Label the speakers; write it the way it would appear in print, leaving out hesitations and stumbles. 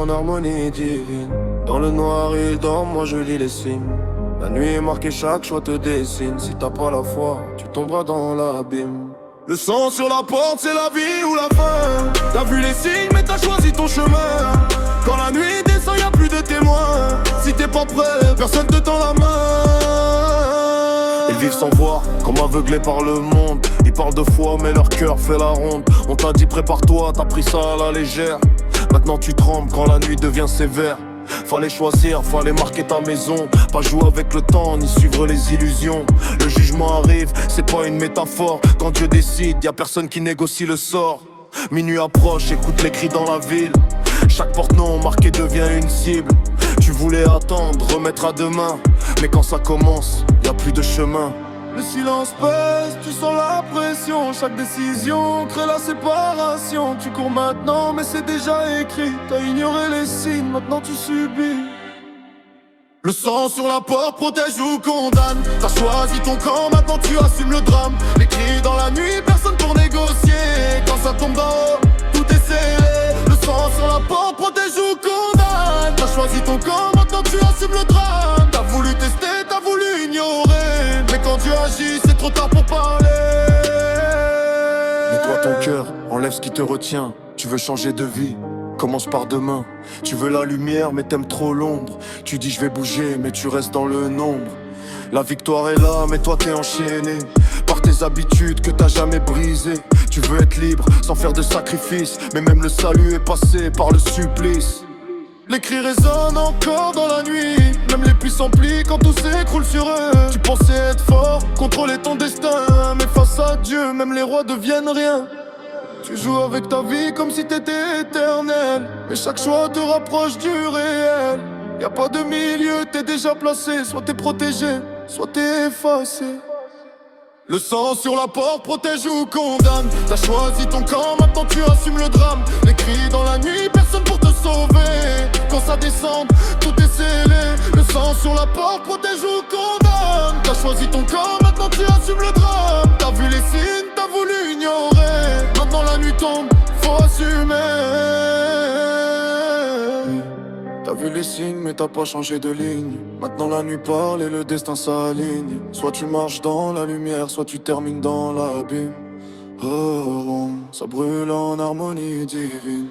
Speaker 1: en harmonie divine. Dans le noir il dort, moi je lis les signes. La nuit est marquée, chaque choix te dessine. Si t'as pas la foi, tu tomberas dans l'abîme. Le sang sur la porte, c'est la vie ou la fin. T'as vu les signes, mais t'as choisi ton chemin. Quand la nuit descend, y'a plus de témoins. Si t'es pas prêt, personne te tend la main. Ils vivent sans voir, comme aveuglés par le monde. Ils parlent de foi, mais leur cœur fait la ronde. On t'a dit prépare-toi, t'as pris ça à la légère. Maintenant tu trembles quand la nuit devient sévère. Fallait choisir, fallait marquer ta maison. Pas jouer avec le temps, ni suivre les illusions. Le jugement arrive, c'est pas une métaphore. Quand Dieu décide, y'a personne qui négocie le sort. Minuit approche, écoute les cris dans la ville. Chaque porte non marquée devient une cible. Tu voulais attendre, remettre à demain. Mais quand ça commence, y'a plus de chemin. Le silence pèse, tu sens la pression. Chaque décision crée la séparation. Tu cours maintenant mais c'est déjà écrit. T'as ignoré les signes, maintenant tu subis. Le sang sur la porte protège ou condamne. T'as choisi ton camp, maintenant tu assumes le drame. Les cris dans la nuit, personne pour négocier. Quand ça tombe d'en haut, tout est scellé. Le sang sur la porte protège ou condamne. T'as choisi ton camp, maintenant tu assumes le drame. T'as voulu tester, t'as voulu ignorer. Mais quand Dieu agit, c'est trop tard pour parler. Nettoie ton cœur, enlève ce qui te retient. Tu veux changer de vie, commence par demain. Tu veux la lumière mais t'aimes trop l'ombre. Tu dis je vais bouger mais tu restes dans le nombre. La victoire est là mais toi t'es enchaîné par tes habitudes que t'as jamais brisées. Tu veux être libre sans faire de sacrifice. Mais même le salut est passé par le supplice. Les cris résonnent encore dans la nuit. Même les puissants plient quand tout s'écroule sur eux. Tu pensais être fort, contrôler ton destin. Mais face à Dieu, même les rois deviennent rien. Tu joues avec ta vie comme si t'étais éternel. Mais chaque choix te rapproche du réel. Y'a pas de milieu, t'es déjà placé. Soit t'es protégé, soit t'es effacé. Le sang sur la porte protège ou condamne. T'as choisi ton camp, maintenant tu assumes le drame. Les cris dans la nuit, personne pour te sauver. Quand ça descend, tout est scellé. Le sang sur la porte protège ou condamne. T'as choisi ton camp, maintenant tu assumes le drame. T'as vu les signes, t'as voulu ignorer. Maintenant la nuit tombe, faut assumer. T'as vu les signes mais t'as pas changé de ligne. Maintenant la nuit parle et le destin s'aligne. Soit tu marches dans la lumière, soit tu termines dans l'abîme. Oh, ça brûle en harmonie divine.